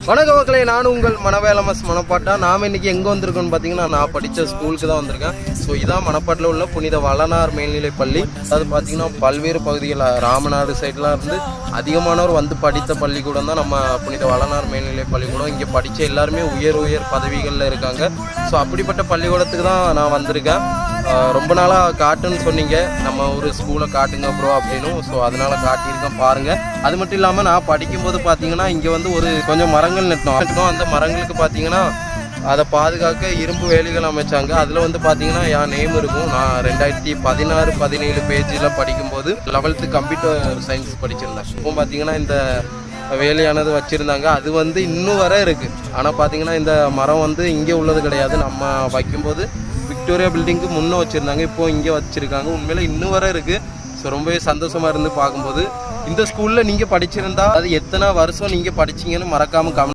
வணக்க மக்களே, நான் உங்கள் மனவேலமஸ் மணப்பாட்டா. நாம் இன்றைக்கி எங்கே வந்திருக்கோன்னு பார்த்தீங்கன்னா, நான் படித்த ஸ்கூலுக்கு தான் வந்திருக்கேன். ஸோ இதான் மணப்பாட்டில் உள்ள புனித வளனார் மேல்நிலைப் பள்ளி. அதாவது பார்த்தீங்கன்னா பல்வேறு பகுதிகள் ராமநாடு சைட்லாம் இருந்து அதிகமானவர் வந்து படித்த பள்ளிக்கூடம் தான் நம்ம புனித வளனார் மேல்நிலைப் பள்ளிக்கூடம். இங்கே படித்த எல்லாருமே உயர் பதவிகளில் இருக்காங்க. ஸோ அப்படிப்பட்ட பள்ளிக்கூடத்துக்கு தான் நான் வந்திருக்கேன். ரொம்ப நாளாக காட்டுன்னு சொன்னீங்க, நம்ம ஒரு ஸ்கூலை காட்டுங்க ப்ரோ அப்படின்னு. ஸோ அதனால் காட்டியிருக்கேன் பாருங்கள். அது மட்டும் இல்லாமல் நான் படிக்கும்போது பார்த்தீங்கன்னா இங்கே வந்து ஒரு கொஞ்சம் மரங்கள் நட்டோம். அந்த மரங்களுக்கு பார்த்தீங்கன்னா அதை பாதுகாக்க இரும்பு வேலிகள் அமைச்சாங்க. அதில் வந்து பார்த்தீங்கன்னா என் நேம் இருக்கும். நான் 2016-17 பேஜில் படிக்கும்போது 11th கம்ப்யூட்டர் சயின்ஸ் படிச்சிருந்தேன். இப்போ பார்த்தீங்கன்னா இந்த வேலையானது வச்சுருந்தாங்க. அது வந்து இன்னும் வர இருக்குது. ஆனால் பார்த்தீங்கன்னா இந்த மரம் வந்து இங்கே உள்ளது கிடையாது. நம்ம வைக்கும்போது விக்டோரியா பில்டிங்க்கு முன்னே வச்சுருந்தாங்க, இப்போது இங்கே வச்சுருக்காங்க. உண்மையில் இன்னும் வர இருக்குது. ஸோ ரொம்பவே சந்தோஷமாக இருந்து பார்க்கும்போது. இந்த ஸ்கூலில் நீங்கள் படிச்சிருந்தா அது எத்தனை வருஷம் நீங்கள் படிச்சிங்கன்னு மறக்காமல்